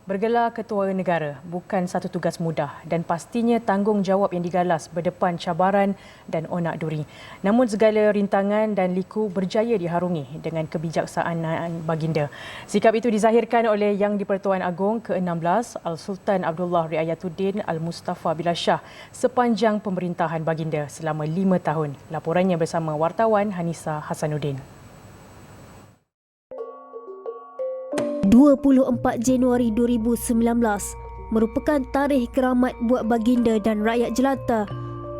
Bergelar ketua negara bukan satu tugas mudah dan pastinya tanggungjawab yang digalas berdepan cabaran dan onak duri. Namun segala rintangan dan liku berjaya diharungi dengan kebijaksanaan baginda. Sikap itu dizahirkan oleh Yang di-Pertuan Agong ke-16 Al-Sultan Abdullah Riayatuddin Al-Mustafa Billah Shah sepanjang pemerintahan baginda selama 5 tahun. Laporannya bersama wartawan Hanisa Hasanuddin. 24 Januari 2019 merupakan tarikh keramat buat baginda dan rakyat jelata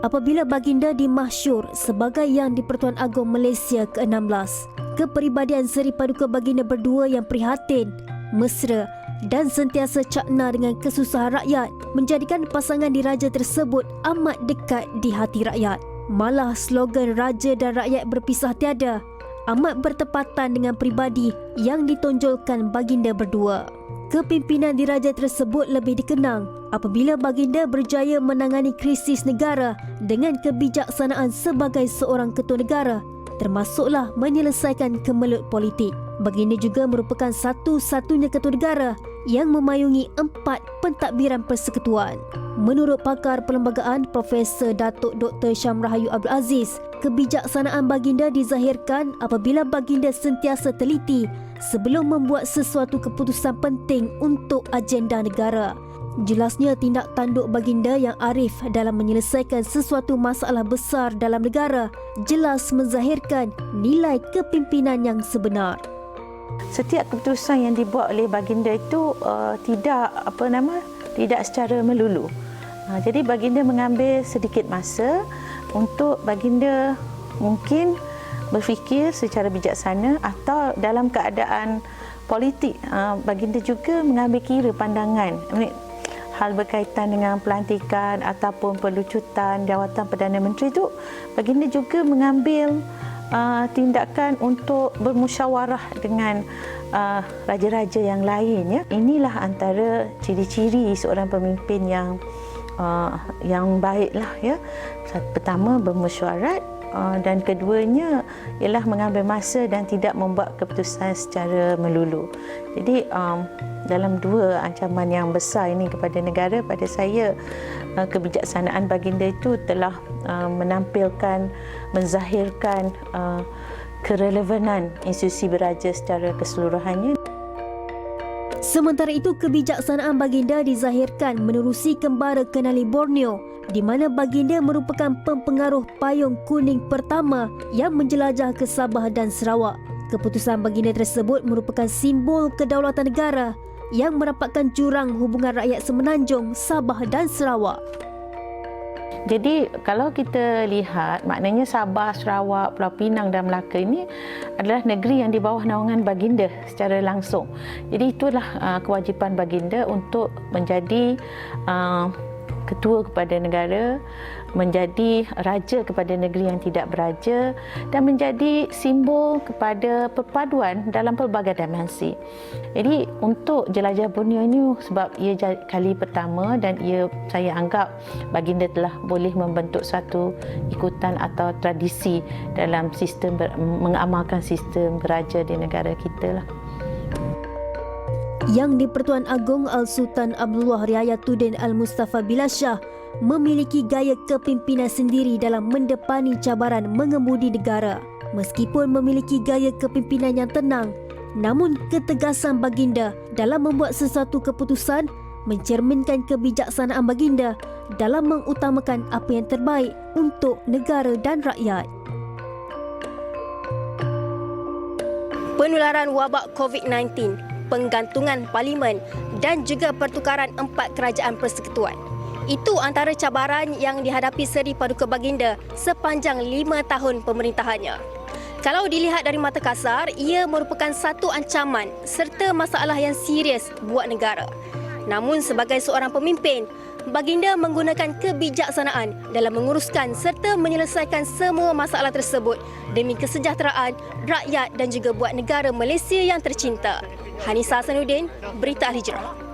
apabila baginda dimahsyur sebagai Yang di-Pertuan Agong Malaysia ke-16. Kepribadian Seri Paduka Baginda berdua yang prihatin, mesra dan sentiasa cakna dengan kesusahan rakyat menjadikan pasangan diraja tersebut amat dekat di hati rakyat. Malah slogan raja dan rakyat berpisah tiada amat bertepatan dengan pribadi yang ditonjolkan baginda berdua. Kepimpinan diraja tersebut lebih dikenang apabila baginda berjaya menangani krisis negara dengan kebijaksanaan sebagai seorang ketua negara, termasuklah menyelesaikan kemelut politik. Baginda juga merupakan satu-satunya ketua negara yang memayungi 4 pentadbiran persekutuan. Menurut pakar perlembagaan Profesor Datuk Dr. Syamrahayu Abdul Aziz, kebijaksanaan baginda dizahirkan apabila baginda sentiasa teliti sebelum membuat sesuatu keputusan penting untuk agenda negara. Jelasnya tindak tanduk baginda yang arif dalam menyelesaikan sesuatu masalah besar dalam negara jelas menzahirkan nilai kepimpinan yang sebenar. Setiap keputusan yang dibuat oleh baginda itu tidak secara melulu. Jadi baginda mengambil sedikit masa untuk baginda mungkin berfikir secara bijaksana, atau dalam keadaan politik baginda juga mengambil kira pandangan hal berkaitan dengan pelantikan ataupun pelucutan jawatan Perdana Menteri itu. Baginda juga mengambil tindakan untuk bermusyawarah dengan raja-raja yang lain. Inilah antara ciri-ciri seorang pemimpin yang baiklah. Pertama, bermesyuarat, dan keduanya ialah mengambil masa dan tidak membuat keputusan secara melulu. Jadi dalam dua ancaman yang besar ini kepada negara, pada saya kebijaksanaan baginda itu telah menampilkan, menzahirkan kerelevanan institusi beraja secara keseluruhannya. Sementara itu, kebijaksanaan baginda dizahirkan menerusi kembara Kenali Borneo, di mana baginda merupakan pempengaruh payung kuning pertama yang menjelajah ke Sabah dan Sarawak. Keputusan baginda tersebut merupakan simbol kedaulatan negara yang merapatkan jurang hubungan rakyat Semenanjung, Sabah dan Sarawak. Jadi kalau kita lihat, maknanya Sabah, Sarawak, Pulau Pinang dan Melaka ini adalah negeri yang di bawah naungan baginda secara langsung. Jadi itulah kewajipan baginda untuk menjadi ketua kepada negara, menjadi raja kepada negeri yang tidak beraja, dan menjadi simbol kepada perpaduan dalam pelbagai dimensi. Jadi untuk jelajah Borneo ini, sebab ia kali pertama dan saya anggap baginda telah boleh membentuk satu ikutan atau tradisi dalam sistem mengamalkan sistem beraja di negara kita lah. Yang di-Pertuan Agong Al-Sultan Abdullah Riayatuddin Al-Mustafa Billah Shah memiliki gaya kepimpinan sendiri dalam mendepani cabaran mengemudi negara. Meskipun memiliki gaya kepimpinan yang tenang, namun ketegasan baginda dalam membuat sesuatu keputusan mencerminkan kebijaksanaan baginda dalam mengutamakan apa yang terbaik untuk negara dan rakyat. Penularan wabak COVID-19, penggantungan parlimen dan juga pertukaran 4 kerajaan persekutuan. Itu antara cabaran yang dihadapi Seri Paduka Baginda sepanjang 5 tahun pemerintahannya. Kalau dilihat dari mata kasar, ia merupakan satu ancaman serta masalah yang serius buat negara. Namun sebagai seorang pemimpin, baginda menggunakan kebijaksanaan dalam menguruskan serta menyelesaikan semua masalah tersebut demi kesejahteraan rakyat dan juga buat negara Malaysia yang tercinta. Hanisa Hasanuddin, Berita Al Hijrah.